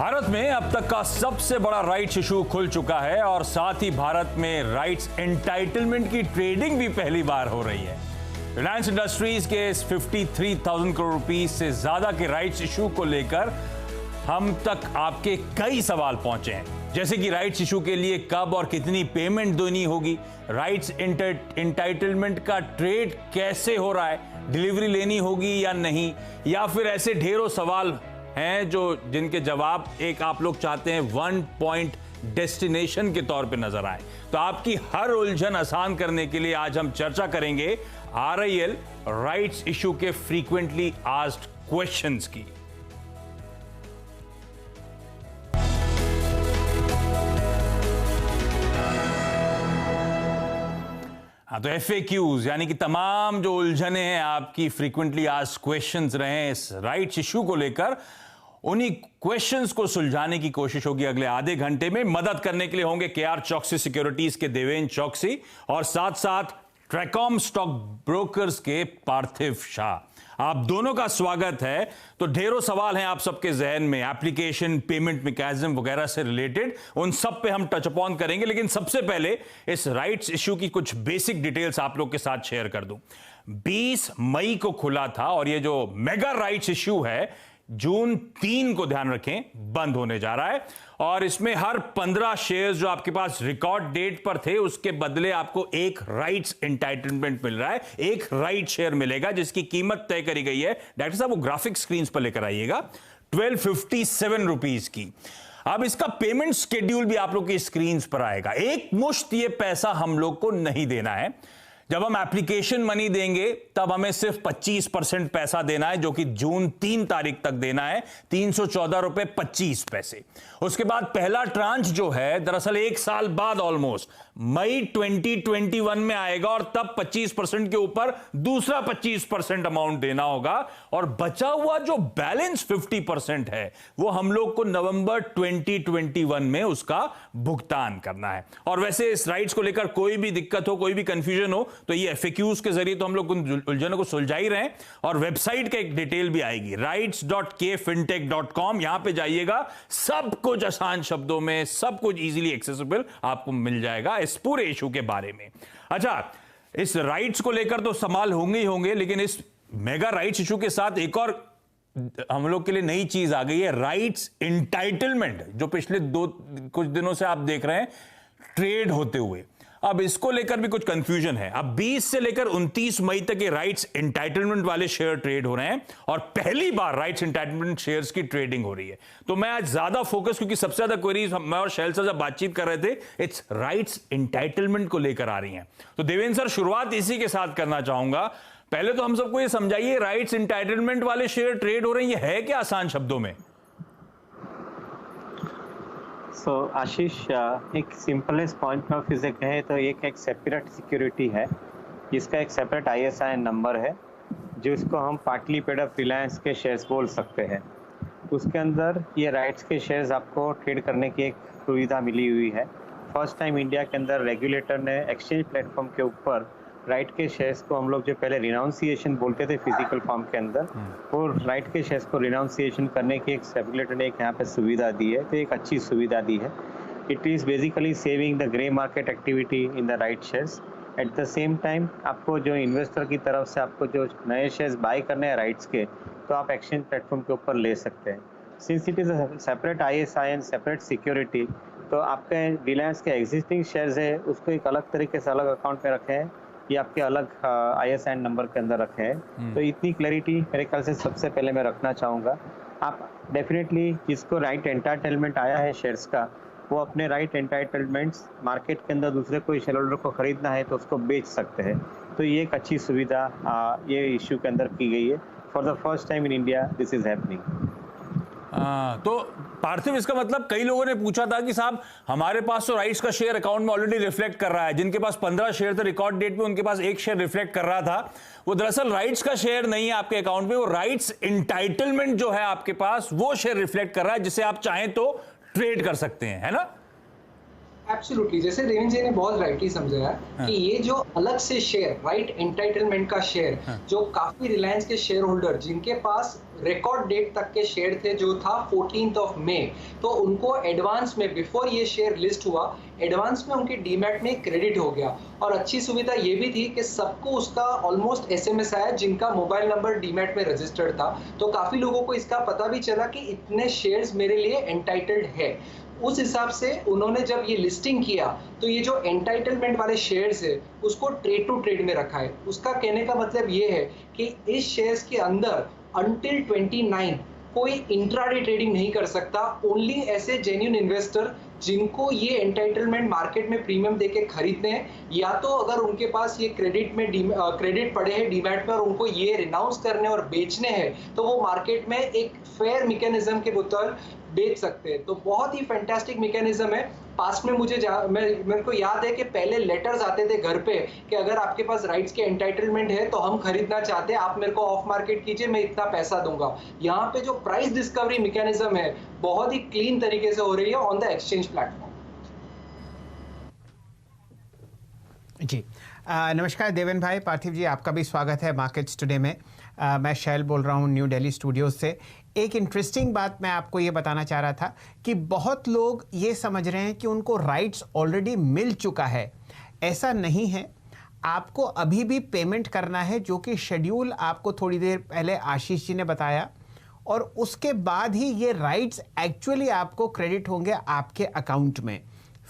भारत में अब तक का सबसे बड़ा राइट्स इशू खुल चुका है और साथ ही भारत में राइट्स एंटाइटलमेंट की ट्रेडिंग भी पहली बार हो रही है। रिलायंस इंडस्ट्रीज के इस 53,000 करोड़ रुपीस से ज्यादा के राइट्स इशू को लेकर हम तक आपके कई सवाल पहुंचे हैं, जैसे कि राइट्स इशू के लिए कब और कितनी पेमेंट देनी होगी, राइट्स एंटाइटलमेंट का ट्रेड कैसे हो रहा है, डिलीवरी लेनी होगी या नहीं, या फिर ऐसे ढेरों सवाल हैं जिनके जवाब एक आप लोग चाहते हैं वन पॉइंट डेस्टिनेशन के तौर पे नजर आए। तो आपकी हर उलझन आसान करने के लिए आज हम चर्चा करेंगे RIL राइट्स इशू के फ्रीक्वेंटली आस्क्ड क्वेश्चंस की। हाँ, तो FAQs यानी कि तमाम जो उलझने हैं आपकी फ्रीक्वेंटली आस्क्ड क्वेश्चंस रहे इस राइट्स इशू को लेकर, उन्हीं क्वेश्चंस को सुलझाने की कोशिश होगी अगले आधे घंटे में। मदद करने के लिए होंगे KR चौकसी सिक्योरिटीज के देवेंद्र चौकसी और साथ साथ ट्रैकॉम स्टॉक ब्रोकर्स के पार्थिव शाह। आप दोनों का स्वागत है। तो ढेरों सवाल हैं आप सबके जहन में, एप्लीकेशन, पेमेंट मैकेनिज्म वगैरह से रिलेटेड, उन सब पे हम टच अपॉन करेंगे। लेकिन सबसे पहले इस राइट्स इशू की कुछ बेसिक डिटेल्स आप लोग के साथ शेयर कर दूं। 20 मई को खुला था और ये जो मेगा राइट्स इशू है जून 3 को, ध्यान रखें, बंद होने जा रहा है। और इसमें हर 15 शेयर्स जो आपके पास रिकॉर्ड डेट पर थे उसके बदले आपको एक राइट्स एंटाइटलमेंट मिल रहा है, एक राइट शेयर मिलेगा जिसकी कीमत तय करी गई है। डॉक्टर साहब वो ग्राफिक स्क्रीन पर लेकर आइएगा, 1257 रुपीज की। अब इसका पेमेंट शेड्यूल भी आप लोग की स्क्रीन पर आएगा। एक मुश्त ये पैसा हम लोग को नहीं देना है। जब हम एप्लीकेशन मनी देंगे तब हमें सिर्फ 25% पैसा देना है, जो कि जून 3 तारीख तक देना है, 314 रुपए 25 पैसे। उसके बाद पहला ट्रांच जो है दरअसल 1 साल बाद ऑलमोस्ट मई 2021 में आएगा और तब 25% के ऊपर दूसरा 25% अमाउंट देना होगा और बचा हुआ जो बैलेंस 50% है वो हम लोग को नवंबर 2021 में उसका भुगतान करना है। और वैसे इस राइट्स को लेकर कोई भी दिक्कत हो, कोई भी कंफ्यूजन हो, तो ये FAQs के जरिए तो हम लोग उन उलझनों को सुलझा ही रहे हैं। और वेबसाइट का एक डिटेल भी आएगी, rights.kfintech.com। यहां पे जाइएगा, सब कुछ आसान शब्दों में, सब कुछ इजीली एक्सेसिबल आपको मिल जाएगा इस पूरे इशू के बारे में। अच्छा, इस राइट्स को लेकर तो सवाल होंगे ही होंगे, लेकिन इस मेगा राइट्स इशू के साथ एक और हम लोग के लिए नई चीज आ गई है, राइट्स एंटाइटलमेंट, जो पिछले कुछ दिनों से आप देख रहे हैं ट्रेड होते हुए। अब इसको लेकर भी कुछ कंफ्यूजन है। अब 20 से लेकर 29 मई तक ये राइट्स एंटाइटलमेंट वाले शेयर ट्रेड हो रहे हैं और पहली बार राइट्स एंटाइटलमेंट शेयर्स की ट्रेडिंग हो रही है। तो मैं आज ज्यादा फोकस, क्योंकि सबसे ज्यादा क्वेरीज मैं और शैल सर जब बातचीत कर रहे थे इट्स राइट्स एंटाइटलमेंट को लेकर आ रही हैं। तो देवेंद्र सर, शुरुआत इसी के साथ करना चाहूंगा। पहले तो हम सबको ये समझाइए, राइट्स एंटाइटलमेंट वाले शेयर ट्रेड हो रहे हैं, ये है क्या आसान शब्दों में? आशीष, एक सिंपलेस्ट पॉइंट ऑफ व्यू से कहे तो एक सेपरेट सिक्योरिटी है, जिसका एक सेपरेट ISIN नंबर है, जिसको हम पार्टली पेड अप रिलायंस के शेयर्स बोल सकते हैं। उसके अंदर ये राइट्स के शेयर्स आपको ट्रेड करने की एक सुविधा मिली हुई है। फर्स्ट टाइम इंडिया के अंदर रेगुलेटर ने एक्सचेंज प्लेटफॉर्म के ऊपर राइट के शेयर्स को, हम लोग जो पहले रिनाउंसिएशन बोलते थे फिजिकल फॉर्म के अंदर, वो राइट के शेयर्स को रिनाउंसिएशन करने की एक रेगुलेटर ने एक यहाँ पे सुविधा दी है। तो एक अच्छी सुविधा दी है। It is basically saving the grey market activity in the right shares. At the same time आपको जो इन्वेस्टर की तरफ से आपको जो नए शेयर्स बाय करने हैं राइट्स के, तो आप एक्सचेंज प्लेटफॉर्म के ऊपर ले सकते हैं। Since it is a separate ISIN, separate security, तो आपके रिलायंस के एग्जिस्टिंग शेयर्स है उसको एक अलग तरीके से अलग अकाउंट में रखे हैं, ये आपके अलग ISIN नंबर के अंदर रखे हैं। तो इतनी क्लैरिटी मेरे ख्याल से सबसे पहले मैं रखना चाहूँगा। आप डेफिनेटली जिसको राइट एंटाइटलमेंट आया है शेयर्स का, वो अपने राइट एंटाइटलमेंट्स मार्केट के अंदर दूसरे कोई शेयर होल्डर को खरीदना है तो उसको बेच सकते हैं। तो ये एक अच्छी सुविधा ये इशू के अंदर की गई है। For the first time in India this is happening. तो पार्थिव, इसका मतलब कई लोगों ने पूछा था कि साहब हमारे पास तो राइट्स का शेयर अकाउंट में ऑलरेडी रिफ्लेक्ट कर रहा है, जिनके पास 15 शेयर थे रिकॉर्ड डेट पे, उनके पास एक शेयर रिफ्लेक्ट कर रहा था। वो दरअसल राइट्स का शेयर नहीं है आपके अकाउंट में, वो राइट्स एंटाइटलमेंट जो है आपके पास वो शेयर रिफ्लेक्ट कर रहा है, जिसे आप चाहें तो ट्रेड कर सकते हैं, है ना? एब्सोल्युटली, जैसे देवेंद्र जी ने बहुत राइटली समझाया हाँ, कि ये जो अलग से शेयर, राइट, एंटाइटलमेंट का शेयर, हाँ, जो काफी रिलायंस के शेयर होल्डर जिनके पास रिकॉर्ड डेट तक के शेयर थे जो था 14th ऑफ मई, तो उनको एडवांस में, बिफोर ये शेयर लिस्ट हुआ, एडवांस में उनके डीमैट में क्रेडिट हो गया। और अच्छी सुविधा ये भी थी कि सबको उसका ऑलमोस्ट एसएमएस आया जिनका मोबाइल नंबर डीमैट में रजिस्टर्ड था। तो काफी लोगों को इसका पता भी चला कि इतने शेयर्स मेरे लिए एंटाइटल्ड है। उस हिसाब से उन्होंने जब ये लिस्टिंग किया तो ये जो एंटाइटलमेंट वाले शेयर्स है उसको ट्रेड टू ट्रेड में रखा है। उसका कहने का मतलब ये है कि इस शेयर्स के अंदर अंटिल 29 कोई इंट्राडे ट्रेडिंग नहीं कर सकता। ओनली ऐसे जेन्युइन इन्वेस्टर जिनको ये एंटाइटलमेंट मार्केट में प्रीमियम देके खरीदने हैं, या तो अगर उनके पास ये क्रेडिट पड़े हैं डीमैट में और उनको ये रिनाउंस करने और बेचने हैं, तो वो मार्केट में एक फेयर मैकेनिज्म के तौर बेच सकते हैं। तो बहुत ही फैंटास्टिक मैकेनिज्म है। पास्ट में मेरे को याद है कि पहले लेटर्स आते थे घर पे कि अगर आपके पास राइट्स के एंटाइटलमेंट है तो हम खरीदना चाहते हैं, आप मेरे को ऑफ मार्केट कीजिए, मैं इतना पैसा दूंगा। यहाँ पे जो प्राइस डिस्कवरी मैकेनिज्म है बहुत ही क्लीन तरीके से हो रही है ऑन द एक्सचेंज प्लेटफॉर्म। जी नमस्कार देवेन भाई, पार्थिव जी, आपका भी स्वागत है मार्केट्स टुडे में। मैं शैल बोल रहा हूँ न्यू दिल्ली स्टूडियोज से। एक इंटरेस्टिंग बात मैं आपको ये बताना चाह रहा था कि बहुत लोग ये समझ रहे हैं कि उनको राइट्स ऑलरेडी मिल चुका है। ऐसा नहीं है, आपको अभी भी पेमेंट करना है, जो कि शेड्यूल आपको थोड़ी देर पहले आशीष जी ने बताया, और उसके बाद ही ये राइट्स एक्चुअली आपको क्रेडिट होंगे आपके अकाउंट में।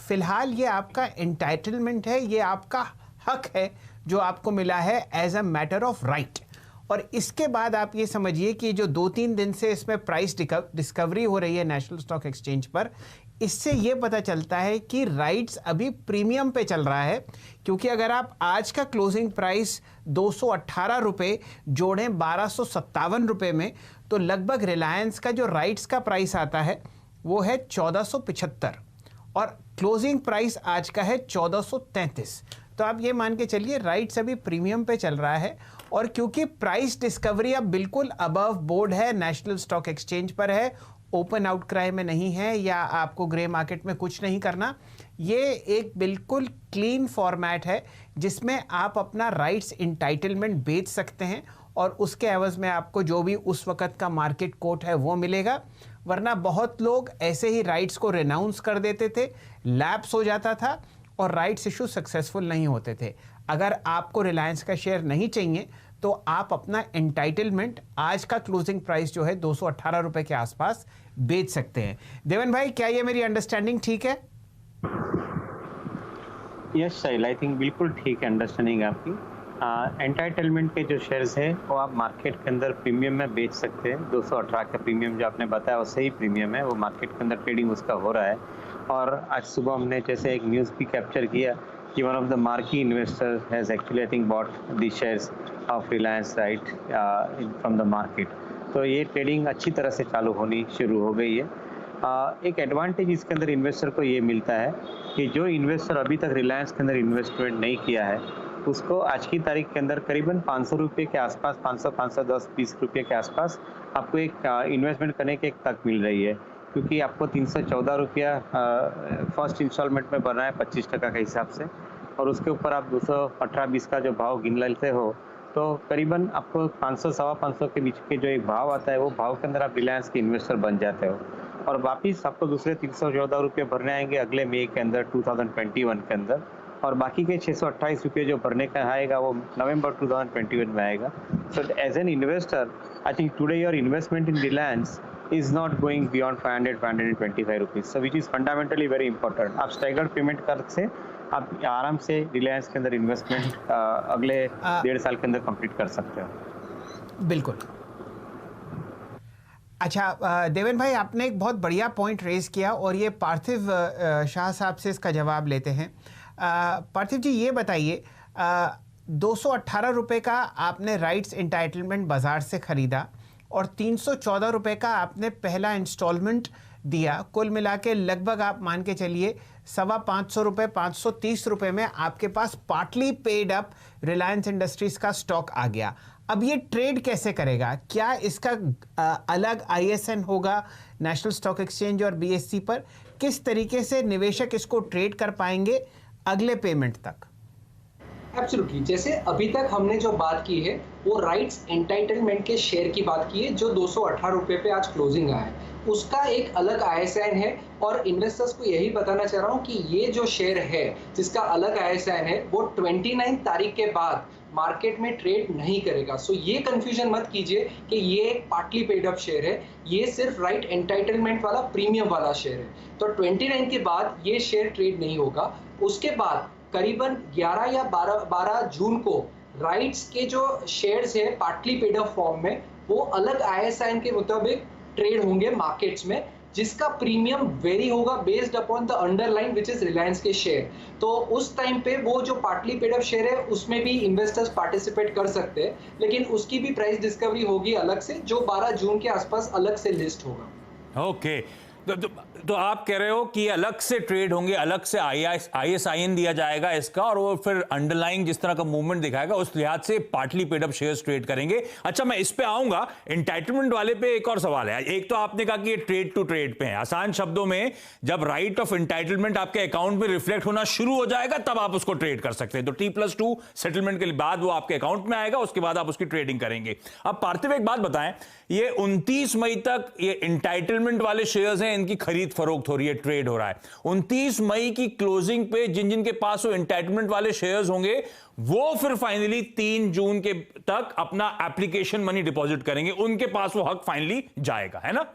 फिलहाल ये आपका एंटाइटलमेंट है, ये आपका हक है जो आपको मिला है as a matter of right. और इसके बाद आप ये समझिए कि जो 2-3 दिन से इसमें प्राइस डिस्कवरी हो रही है नेशनल स्टॉक एक्सचेंज पर, इससे ये पता चलता है कि राइट्स अभी प्रीमियम पे चल रहा है। क्योंकि अगर आप आज का क्लोजिंग प्राइस 218 रुपये जोड़ें 1257 रुपये में, तो लगभग रिलायंस का जो राइट्स का प्राइस आता है वो है 1475 और क्लोजिंग प्राइस आज का है 1433। तो आप ये मान के चलिए राइट्स अभी प्रीमियम पे चल रहा है। और क्योंकि प्राइस डिस्कवरी अब बिल्कुल अबव बोर्ड है, नेशनल स्टॉक एक्सचेंज पर है, ओपन आउटक्राई में नहीं है या आपको ग्रे मार्केट में कुछ नहीं करना, ये एक बिल्कुल क्लीन फॉर्मेट है जिसमें आप अपना राइट्स इंटाइटलमेंट बेच सकते हैं और उसके एवज में आपको जो भी उस वक्त का मार्केट कोट है वो मिलेगा। वरना बहुत लोग ऐसे ही राइट्स को रिनाउंस कर देते थे, लैप्स हो जाता था और राइट्स इशू सक्सेसफुल नहीं होते थे। अगर आपको रिलायंस का शेयर नहीं चाहिए तो आप अपना एंटाइटलमेंट आज का क्लोजिंग प्राइस जो है 218 रुपए के आसपास बेच सकते हैं। देवन भाई, क्या ये मेरी अंडरस्टैंडिंग ठीक है? यस शैल, आई थिंक बिल्कुल ठीक है अंडरस्टैंडिंग आपकी। एंटाइटलमेंट के जो शेयर्स है वो आप मार्केट के अंदर प्रीमियम में बेच सकते हैं। 218 का प्रीमियम जो आपने बताया वो सही प्रीमियम है, वो मार्केट के अंदर ट्रेडिंग उसका हो रहा है। और आज सुबह हमने जैसे एक न्यूज़ भी कैप्चर किया कि one of the marquee investor has actually I think bought the shares of Reliance right from the market. तो ये ट्रेडिंग अच्छी तरह से चालू होनी शुरू हो गई है। एक एडवांटेज इसके अंदर इन्वेस्टर को ये मिलता है कि जो इन्वेस्टर अभी तक रिलायंस के अंदर इन्वेस्टमेंट नहीं किया है उसको आज की तारीख के अंदर करीबन 500 रुपये के आसपास, 500, 510, 20 रुपये के आसपास आपको एक इन्वेस्टमेंट करने की एक तक मिल रही है। क्योंकि आपको 314 रुपया फर्स्ट इंस्टॉलमेंट में भरना है 25% के हिसाब से, और उसके ऊपर आप 218-20 का जो भाव गिन लेते हो तो करीबन आपको 500, सवा 500 के बीच के जो एक भाव आता है वो भाव के अंदर आप रिलायंस के इन्वेस्टर बन जाते हो। और वापिस आपको दूसरे 314 रुपये भरने आएंगे अगले मई के अंदर 2021 के अंदर, और बाकी के 628 रुपये जो भरने का आएगा वो नवंबर 2021 में आएगा। So as an investor I think today your investment in Reliance is not going beyond 525 rupees, so which is fundamentally very important. आप स्टैगर्ड पेमेंट कर से आप आराम से रिलायंस के अंदर इन्वेस्टमेंट अगले 1.5 साल के अंदर कंप्लीट कर सकते हो। बिल्कुल। अच्छा देवेन भाई, आपने एक बहुत बढ़िया पॉइंट रेज किया और ये पार्थिव शाह साहब से इसका जवाब लेते हैं। पार्थिव जी, ये बताइए 218 रुपये का आपने राइट्स एंटाइटलमेंट बाजार से खरीदा और 314 रुपये का आपने पहला इंस्टॉलमेंट दिया, कुल मिला के लगभग आप मान के चलिए 550 रुपये, 530 रुपये में आपके पास partly paid up Reliance Industries का स्टॉक आ गया। अब ये ट्रेड कैसे करेगा? क्या इसका अलग ISIN होगा नेशनल स्टॉक एक्सचेंज और BSE पर? किस तरीके से निवेशक इसको ट्रेड कर पाएंगे अगले पेमेंट तक? एब्सोल्युटली, जैसे अभी तक हमने जो बात की है वो राइट्स एंटाइटलमेंट के शेयर की बात की है, जो 218 रुपये पे आज क्लोजिंग आया है। उसका एक अलग ISIN है और इन्वेस्टर्स को यही बताना चाह रहा हूँ कि ये जो शेयर है जिसका अलग ISIN है वो 29 तारीख के बाद मार्केट में ट्रेड नहीं करेगा। सो ये कंफ्यूजन मत कीजिए कि ये एक पार्टली पेड अप शेयर है, ये सिर्फ राइट एंटाइटलमेंट वाला प्रीमियम वाला शेयर है। तो 29 के बाद ये शेयर ट्रेड नहीं होगा। उसके बाद करीबन 11 या 12 जून को राइट्स के जो शेयर्स है पार्टली पेड अप फॉर्म में वो अलग ISIN के मुताबिक ट्रेड होंगे मार्केट्स में, जिसका प्रीमियम वेरी होगा based upon the underline which is Reliance के शेयर। तो उस टाइम पे वो जो पार्टली पेड अप शेयर है उसमें भी इन्वेस्टर्स पार्टिसिपेट कर सकते हैं, लेकिन उसकी भी प्राइस डिस्कवरी होगी अलग से, जो 12 जून के आसपास अलग से लिस्ट होगा। ओके, तो आप कह रहे हो कि अलग से ट्रेड होंगे, अलग से ISIN दिया जाएगा इसका, और वो फिर अंडरलाइंग जिस तरह का मूवमेंट दिखाएगा उस लिहाज से partly paid up shares trade करेंगे। अच्छा, मैं इस पे आऊंगा। एंटाइटलमेंट वाले पे एक और सवाल है। एक तो आपने कहा कि ये ट्रेड टू ट्रेड पे है। आसान शब्दों में, जब राइट ऑफ एंटाइटलमेंट आपके अकाउंट में रिफ्लेक्ट होना शुरू हो जाएगा तब आप उसको ट्रेड कर सकते हैं। तो T+2 सेटलमेंट के बाद वो आपके अकाउंट में आएगा, उसके बाद आप उसकी ट्रेडिंग करेंगे। अब पार्थिव एक बात बताएं, ये 29 मई तक ये एंटाइटलमेंट वाले शेयर्स हैं, इनकी खरीद फरोख्त हो रही है, ट्रेड हो रहा है। 29 मई की क्लोजिंग पे जिन जिन के पास वो एंटाइटलमेंट वाले शेयर्स होंगे वो फिर फाइनली 3 जून के तक अपना एप्लीकेशन मनी डिपॉजिट करेंगे, उनके पास वो हक फाइनली जाएगा, है ना?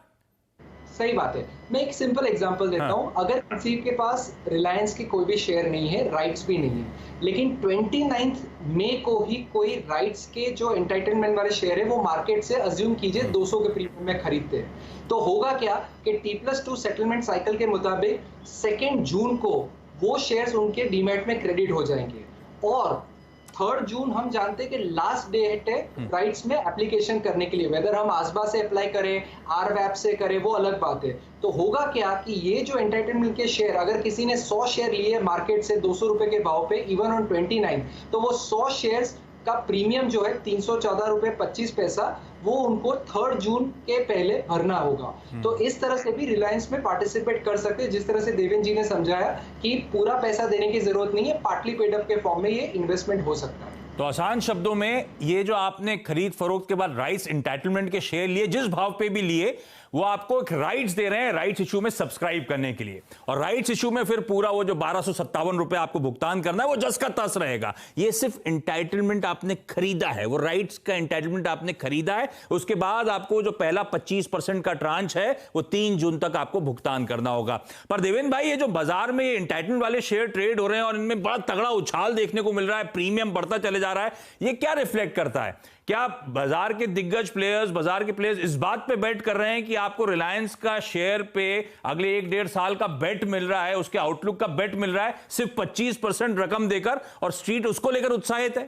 सही बात है। मैं एक सिंपल एग्जांपल देता हूं। अगर किसी के पास रिलायंस के कोई भी शेयर नहीं है, राइट्स भी नहीं है, लेकिन 29 मई को ही कोई राइट्स के जो एंटाइटलमेंट वाले शेयर है वो मार्केट से अज्यूम कीजिए 200 के प्रीमियम में खरीदते हैं, तो होगा क्या कि T+2 सेटलमेंट साइकिल के मुताबिक 2 जून को वो शेयर्स उनके डीमैट में क्रेडिट हो जाएंगे, और 3 जून हम जानते हैं कि लास्ट डेट है राइट्स में एप्लीकेशन करने के लिए। वेदर हम आसबा से अप्लाई करें, RWAP से करें, वो अलग बात है। तो होगा क्या कि ये जो एंटाइटलमेंट के शेयर, अगर किसी ने 100 शेयर लिए मार्केट से 200 रुपए के भाव पे इवन ऑन 29, तो वो 100 शेयर्स का प्रीमियम जो है 314 रुपए 25 पैसा, वो उनको 3 जून के पहले भरना होगा। तो इस तरह से भी रिलायंस में पार्टिसिपेट कर सकते हैं, जिस तरह से देवेन जी ने समझाया कि पूरा पैसा देने की जरूरत नहीं है, पार्टली पेड अप के फॉर्म में ये इन्वेस्टमेंट हो सकता है। तो आसान शब्दों में, ये जो आपने खरीद फरोख्त के बाद राइट्स एंटाइटलमेंट के शेयर लिए, जिस भाव पे भी लिए, वो आपको एक राइट्स दे रहे हैं राइट्स इशू में सब्सक्राइब करने के लिए, और राइट्स इशू में फिर पूरा वो जो 1257 रुपए आपको भुगतान करना है वो जस का तस रहेगा। ये सिर्फ एंटाइटलमेंट आपने खरीदा है, वो राइट्स का एंटाइटलमेंट आपने खरीदा है। उसके बाद आपको जो पहला 25% का ट्रांच है वो 3 जून तक आपको भुगतान करना होगा। पर देवेन भाई, ये जो बाजार में ये एंटाइटलमेंट वाले शेयर ट्रेड हो रहे हैं और इनमें बड़ा तगड़ा उछाल देखने को मिल रहा है, प्रीमियम बढ़ता चले जा रहा है, ये क्या रिफ्लेक्ट करता है? क्या बाजार के दिग्गज प्लेयर्स, बाजार के प्लेयर्स इस बात पे बेट कर रहे हैं कि आपको रिलायंस का शेयर पे अगले 1-1.5 साल का बेट मिल रहा है, उसके आउटलुक का बेट मिल रहा है सिर्फ 25% रकम देकर, और स्ट्रीट उसको लेकर उत्साहित है?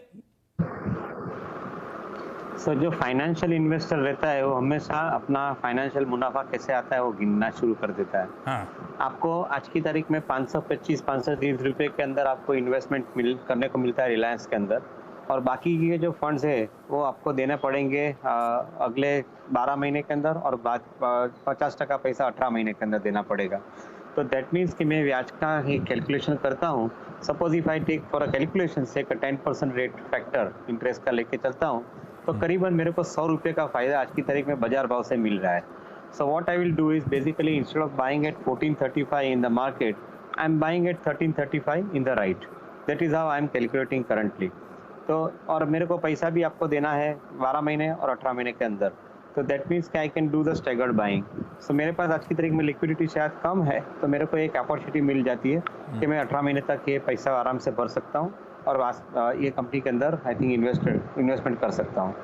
सर, जो फाइनेंशियल इन्वेस्टर रहता है वो हमेशा अपना फाइनेंशियल मुनाफा कैसे आता है वो गिनना शुरू कर देता है। हाँ। आपको आज की तारीख में 525-530 रुपए के अंदर आपको इन्वेस्टमेंट करने को मिलता है रिलायंस के अंदर, और बाकी के जो फंड्स है वो आपको देने पड़ेंगे अगले 12 महीने के अंदर, और बाद 50% पैसा 18 महीने के अंदर देना पड़ेगा। तो दैट मीन्स कि मैं ब्याज का ही कैलकुलेशन करता हूँ। Suppose if I take for a calculation से 10% रेट फैक्टर इंटरेस्ट का लेके चलता हूँ, तो करीबन मेरे को 100 रुपये का फायदा आज की तारीख में बाजार भाव से मिल रहा है। So what I will do is basically instead of buying eight 1435 in the market, I am buying eight 1335 in the right. That is how I am calculating currently. तो और मेरे को पैसा भी आपको देना है 12 महीने और 18 महीने के अंदर, तो दैट मीन्स कि I can do the staggered buying. So मेरे पास आज की तारीख में लिक्विडिटी शायद कम है, तो मेरे को एक अपॉर्चुनिटी मिल जाती है कि मैं 18 महीने तक ये पैसा आराम से भर सकता हूँ और ये कंपनी के अंदर आई थिंक इन्वेस्टमेंट कर सकता हूँ।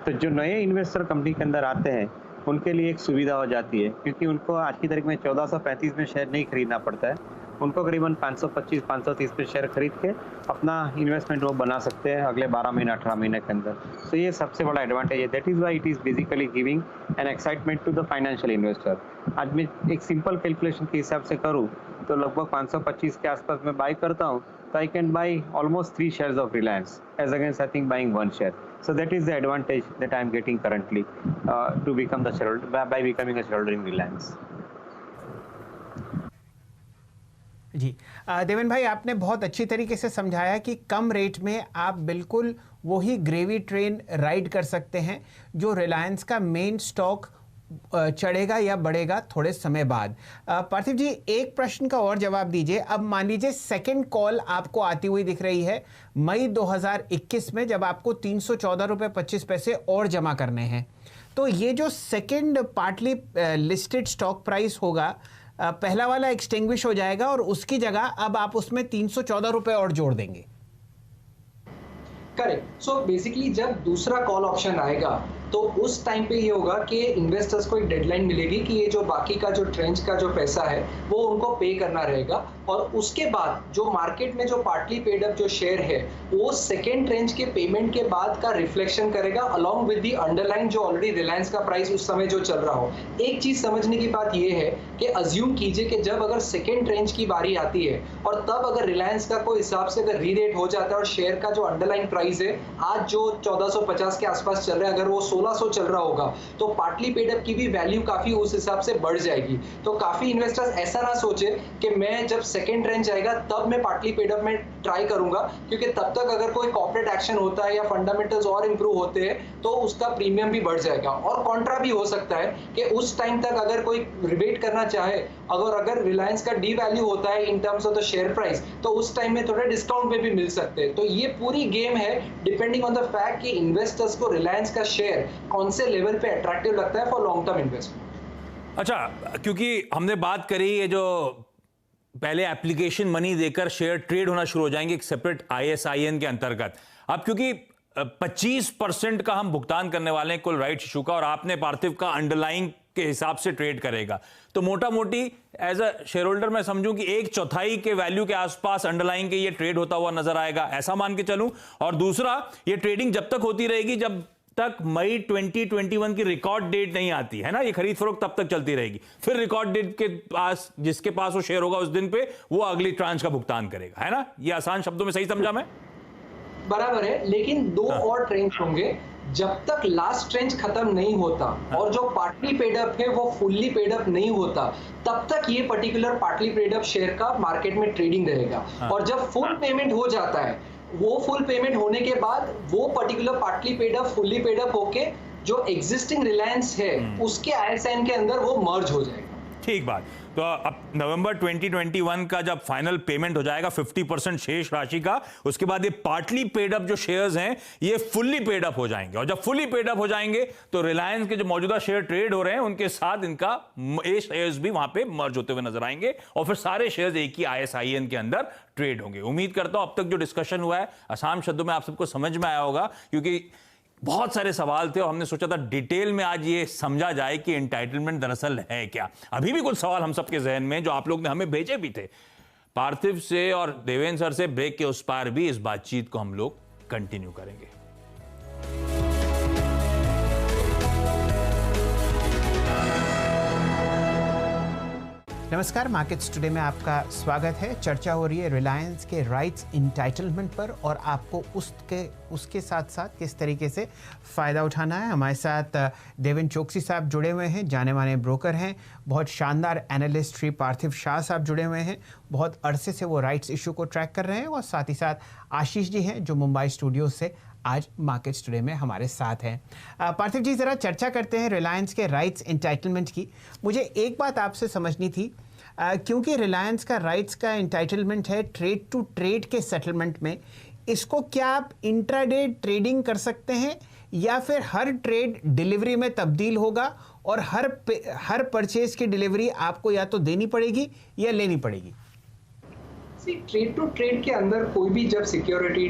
तो जो नए इन्वेस्टर कंपनी के अंदर आते हैं उनके लिए एक सुविधा हो जाती है, क्योंकि उनको आज की तारीख में 1435 में शेयर नहीं खरीदना पड़ता है, उनको करीबन 525-530 पे शेयर खरीद के अपना इन्वेस्टमेंट वो बना सकते हैं अगले 12 महीने 18 महीने के अंदर। तो ये सबसे बड़ा एडवांटेज है। That is why it is basically giving an excitement to the financial investor. आज मैं एक सिंपल कैलकुलेशन के हिसाब से करूँ तो लगभग 525 के आसपास मैं बाई करता हूँ, तो I can buy almost 3 shares of Reliance as against I think buying 1 share. So that is the advantage that I am getting currently to become the shareholder by becoming a shareholder in Reliance. जी देवेन भाई, आपने बहुत अच्छी तरीके से समझाया कि कम rate में आप बिल्कुल वही ग्रेवी ट्रेन राइड कर सकते हैं जो रिलायंस का मेन स्टॉक चढ़ेगा या बढ़ेगा थोड़े समय बाद। पार्थिव जी, एक प्रश्न का और जवाब दीजिए। अब मान लीजिए सेकंड कॉल आपको आती हुई दिख रही है मई 2021 में, जब आपको 314 रुपये 25 पैसे और जमा करने हैं, तो ये जो second partly listed stock price होगा, पहला वाला एक्सटिंग्विश हो जाएगा और उसकी जगह अब आप उसमें 314 रुपये और जोड़ देंगे। करेक्ट। सो बेसिकली जब दूसरा कॉल ऑप्शन आएगा तो उस टाइम पे ये होगा कि इन्वेस्टर्स को एक डेडलाइन मिलेगी कि ये जो बाकी का जो ट्रेंच का जो पैसा है वो उनको पे करना रहेगा, और उसके बाद जो मार्केट में जो पार्टली पेड अप जो शेयर है वो सेकेंड ट्रेंच के पेमेंट के बाद का रिफ्लेक्शन करेगा अलॉन्ग विद दी अंडरलाइन जो ऑलरेडी रिलायंस का प्राइस उस समय जो चल रहा हो। एक चीज समझने की बात ये है कि अज्यूम कीजिए कि जब अगर सेकेंड ट्रेंच की बारी आती है और तब अगर रिलायंस का कोई हिसाब से अगर रीरेट हो जाता है और शेयर का जो अंडरलाइन प्राइस है आज जो 1450 के आसपास चल रहा है, अगर वो 1600 चल रहा होगा तो पार्टली पेड अप की भी वैल्यू काफी उस हिसाब से बढ़ जाएगी। तो काफी इन्वेस्टर्स ऐसा ना सोचे कि मैं जब सेकेंड ट्रेंच आएगा तब मैं पार्टली पेड अप में ट्राई करूंगा, क्योंकि तब तक अगर कोई कॉर्पोरेट एक्शन होता है या फंडामेंटल्स और इंप्रूव होते हैं तो उसका प्रीमियम भी बढ़ जाएगा। और कॉन्ट्रा भी हो सकता है कि उस टाइम तक अगर कोई रिबेट करना चाहे, अगर रिलायंस का डी वैल्यू होता है in terms of the share price, तो उस टाइम में थोड़े डिस्काउंट में भी मिल सकते हैं। तो ये पूरी गेम है डिपेंडिंग ऑन द फैक्ट कि इन्वेस्टर्स को रिलायंस का शेयर कौन से लेवल पे अट्रैक्टिव लगता है फॉर लॉन्ग टर्म इन्वेस्टमेंट। अच्छा, क्योंकि हमने बात करी ये जो पहले एप्लीकेशन मनी देकर शेयर ट्रेड होना शुरू हो जाएंगे एक सेपरेट ISIN के अंतर्गत, अब क्योंकि 25% का हम भुगतान करने वाले हैं कुल राइट इशू का, और आपने पार्थिव का अंडरलाइन के हिसाब से ट्रेड करेगा, तो मोटा मोटी एज अ शेयर होल्डर मैं समझूं कि 1/4 के वैल्यू के आसपास अंडरलाइन के ये ट्रेड होता हुआ नजर आएगा, ऐसा मान के चलूं। और दूसरा, ये ट्रेडिंग जब तक होती रहेगी जब तक मई 2021 की रिकॉर्ड डेट नहीं आती है ना, ये खरीद फरोख्त तब तक चलती रहेगी। फिर रिकॉर्ड डेट के पास जिसके पास वो शेयर होगा उस दिन पे वो अगली ट्रांच का भुगतान करेगा, है ना? ये आसान शब्दों में सही समझा मैं? बराबर है, लेकिन दो और ट्रेंच होंगे जब तक लास्ट ट्रेंच खत्म नहीं होता और जो पार्टली पेड अप है वो फुल्ली पेड अप नहीं होता, तब तक ये particular partly paid up share का मार्केट में ट्रेडिंग रहेगा। और जब फुल पेमेंट हो जाता है, वो फुल पेमेंट होने के बाद वो particular partly paid up fully paid up होके जो एग्जिस्टिंग रिलायंस है उसके ISIN के अंदर वो मर्ज हो जाएगा। ठीक बात। तो अब नवंबर 2021 का जब फाइनल पेमेंट हो जाएगा 50% शेष राशि का, उसके बाद ये पार्टली पेड अप जो शेयर्स हैं ये फुल्ली पेड अप हो जाएंगे, और जब फुल्ली पेड अप हो जाएंगे तो रिलायंस के जो मौजूदा शेयर ट्रेड हो रहे हैं उनके साथ इनका ए शेयर्स भी वहां पे मर्ज होते हुए नजर आएंगे, और फिर सारे शेयर्स एक ही ISIN के अंदर ट्रेड होंगे। उम्मीद करता हूं अब तक जो डिस्कशन हुआ है आसान शब्दों में आप सबको समझ में आया होगा, क्योंकि बहुत सारे सवाल थे और हमने सोचा था डिटेल में आज ये समझा जाए कि एंटाइटलमेंट दरअसल है क्या। अभी भी कुछ सवाल हम सबके जहन में जो आप लोग ने हमें भेजे भी थे, पार्थिव से और देवेंद्र सर से ब्रेक के उस पार भी इस बातचीत को हम लोग कंटिन्यू करेंगे। नमस्कार, मार्केट्स टुडे में आपका स्वागत है। चर्चा हो रही है रिलायंस के राइट्स इंटाइटलमेंट पर और आपको उसके साथ साथ किस तरीके से फ़ायदा उठाना है। हमारे साथ देवेन चोकसी साहब जुड़े हुए हैं, जाने माने ब्रोकर हैं। बहुत शानदार एनालिस्ट श्री पार्थिव शाह साहब जुड़े हुए हैं, बहुत अरसे से वो राइट्स इशू को ट्रैक कर रहे हैं। और साथ ही साथ आशीष जी हैं जो मुंबई स्टूडियो से आज मार्केट्स टुडे में हमारे साथ हैं। पार्थिव जी, ज़रा चर्चा करते हैं रिलायंस के राइट्स इंटाइटलमेंट की। मुझे एक बात आपसे समझनी थी, क्योंकि रिलायंस का राइट्स का इंटाइटलमेंट है ट्रेड टू ट्रेड के सेटलमेंट में, इसको क्या आप इंट्राडे ट्रेडिंग कर सकते हैं या फिर हर ट्रेड डिलीवरी में तब्दील होगा और हर परचेज की डिलीवरी आपको या तो देनी पड़ेगी या लेनी पड़ेगी? ट्रेड टू ट्रेड के अंदर कोई भी जब सिक्योरिटी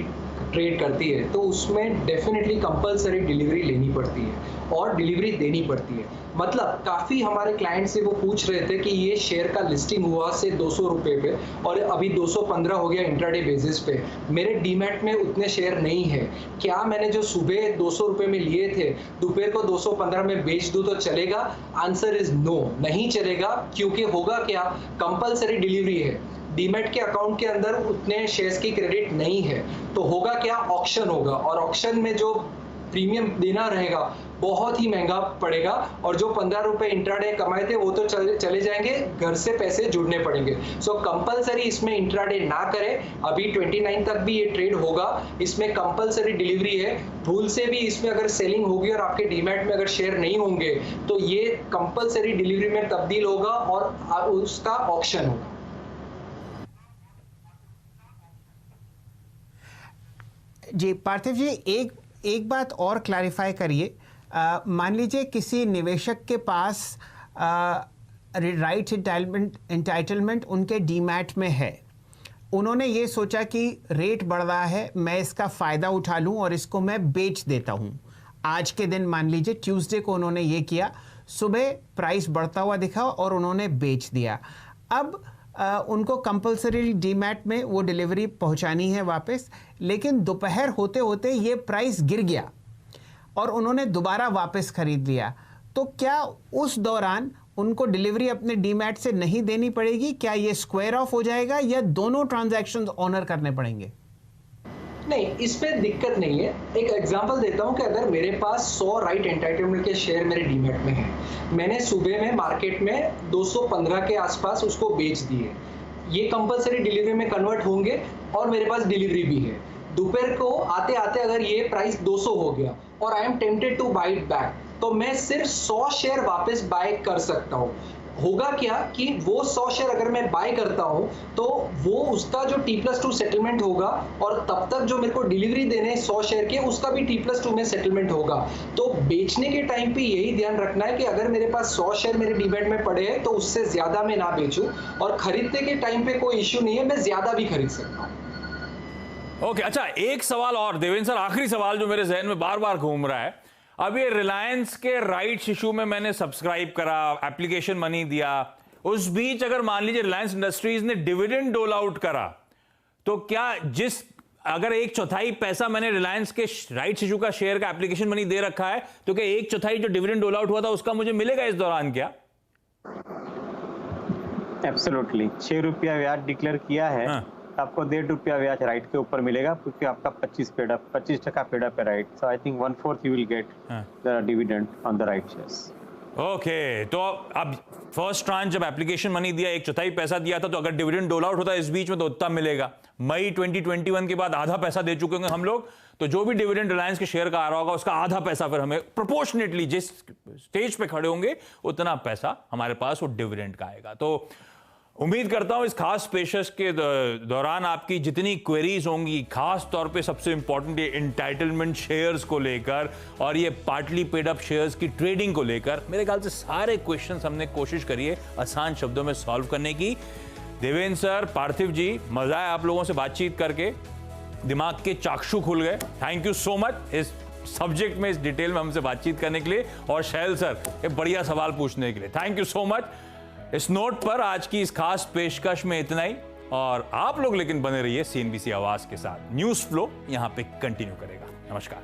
ट्रेड करती है तो उसमें डेफिनेटली कंपलसरी डिलीवरी लेनी पड़ती है और डिलीवरी देनी पड़ती है। मतलब काफ़ी हमारे क्लाइंट से वो पूछ रहे थे कि ये शेयर का लिस्टिंग हुआ से 200 रुपये पे और अभी 215 हो गया इंट्राडे बेसिस पे, मेरे डीमैट में उतने शेयर नहीं है, क्या मैंने जो सुबह 200 रुपये में लिए थे दोपहर को 215 में बेच दूँ तो चलेगा? आंसर इज नो, नहीं चलेगा। क्योंकि होगा क्या, कंपलसरी डिलीवरी है, डीमैट के अकाउंट के अंदर उतने शेयर्स की क्रेडिट नहीं है, तो होगा क्या, ऑक्शन होगा और ऑक्शन में जो प्रीमियम देना रहेगा बहुत ही महंगा पड़ेगा और जो 15 रुपए इंट्राडे कमाए थे वो तो चले जाएंगे, घर से पैसे जुड़ने पड़ेंगे। सो कंपलसरी इसमें इंट्राडे ना करें। अभी 29 तक भी ये ट्रेड होगा, इसमें कंपलसरी डिलीवरी है। भूल से भी इसमें अगर सेलिंग होगी और आपके डीमैट में अगर शेयर नहीं होंगे तो ये कंपलसरी डिलीवरी में तब्दील होगा और उसका ऑक्शन होगा। जी पार्थिव जी, एक बात और क्लैरिफाई करिए। मान लीजिए किसी निवेशक के पास राइट एंटाइटलमेंट उनके डीमैट में है, उन्होंने ये सोचा कि रेट बढ़ रहा है, मैं इसका फ़ायदा उठा लूं और इसको मैं बेच देता हूं। आज के दिन मान लीजिए ट्यूसडे को उन्होंने ये किया, सुबह प्राइस बढ़ता हुआ दिखा और उन्होंने बेच दिया। अब उनको कंपलसरी डीमैट में वो डिलीवरी पहुंचानी है वापस, लेकिन दोपहर होते होते ये प्राइस गिर गया और उन्होंने दोबारा वापस खरीद लिया, तो क्या उस दौरान उनको डिलीवरी अपने डीमैट से नहीं देनी पड़ेगी? क्या ये स्क्वायर ऑफ हो जाएगा या दोनों ट्रांजैक्शंस ऑनर करने पड़ेंगे? नहीं, इसमें दिक्कत नहीं है। एक एग्जांपल देता हूं कि अगर मेरे पास 100 राइट एंटाइटलमेंट के शेयर मेरे डीमैट में हैं, मैंने सुबह में मार्केट में 215 के आसपास उसको बेच दिए, ये कंपलसरी डिलीवरी में कन्वर्ट होंगे और मेरे पास डिलीवरी भी है। दोपहर को आते आते अगर ये प्राइस 200 हो गया और I am tempted to buy it back, तो मैं सिर्फ 100 शेयर वापस बाय कर सकता हूँ। होगा क्या कि वो 100 शेयर अगर मैं बाय करता हूं तो वो उसका जो T+2 सेटलमेंट होगा और तब तक जो मेरे को डिलीवरी देने 100 शेयर के उसका भी T+2 में सेटलमेंट होगा। तो बेचने के टाइम पे यही ध्यान रखना है कि अगर मेरे पास 100 शेयर मेरे डीमैट में पड़े हैं तो उससे ज्यादा मैं ना बेचूं, और खरीदने के टाइम पे कोई इश्यू नहीं है, मैं ज्यादा भी खरीद सकता हूं। ओके, अच्छा एक सवाल और देवेंद्र सर, आखिरी सवाल जो मेरे जहन में बार बार घूम रहा है। अब ये रिलायंस के राइट्स इशू में मैंने सब्सक्राइब करा, एप्लीकेशन मनी दिया, उस बीच अगर मान लीजिए रिलायंस इंडस्ट्रीज ने डिविडेंड डोल आउट करा, तो क्या अगर 1/4 पैसा मैंने रिलायंस के राइट्स इशू का शेयर का एप्लीकेशन मनी दे रखा है, तो क्या 1/4 जो डिविडेंड डोल आउट हुआ था उसका मुझे मिलेगा इस दौरान क्या? एब्सोल्युटली 6 रुपया ब्याज डिक्लेयर किया है। हाँ। आपको 1.5 रुपया ब्याज राइट के ऊपर मिलेगा क्योंकि आपका 25% पेड है right. So I think 1/4 you will get the dividend on the right shares. Okay, तो अब फर्स्ट ट्रांच जब एप्लीकेशन मनी दिया 1/4 पैसा दिया था, तो अगर डिविडेंड डोल आउट होता है इस बीच में तो उतना मिलेगा। मई 2021 के बाद आधा पैसा दे चुके होंगे हम लोग, तो जो भी डिविडेंड रिलायंस के शेयर का आ रहा होगा उसका आधा पैसा फिर हमें प्रोपोर्शनेटली जिस स्टेज पे खड़े होंगे उतना पैसा हमारे पास वो डिविडेंड का आएगा। तो उम्मीद करता हूं इस खास पेशकश के दौरान आपकी जितनी क्वेरीज होंगी, खास तौर पे सबसे इंपॉर्टेंट ये एंटाइटलमेंट शेयर्स को लेकर और ये पार्टली पेड अप शेयर्स की ट्रेडिंग को लेकर, मेरे ख्याल से सारे क्वेश्चंस हमने कोशिश करी है आसान शब्दों में सॉल्व करने की। देवेंद्र सर, पार्थिव जी, मजा आया आप लोगों से बातचीत करके, दिमाग के चाक्षु खुल गए। थैंक यू सो मच इस सब्जेक्ट में इस डिटेल में हमसे बातचीत करने के लिए, और शैल सर एक बढ़िया सवाल पूछने के लिए थैंक यू सो मच। इस नोट पर आज की इस खास पेशकश में इतना ही, और आप लोग लेकिन बने रहिए CNBC आवाज के साथ। न्यूज फ्लो यहां पे कंटिन्यू करेगा। नमस्कार।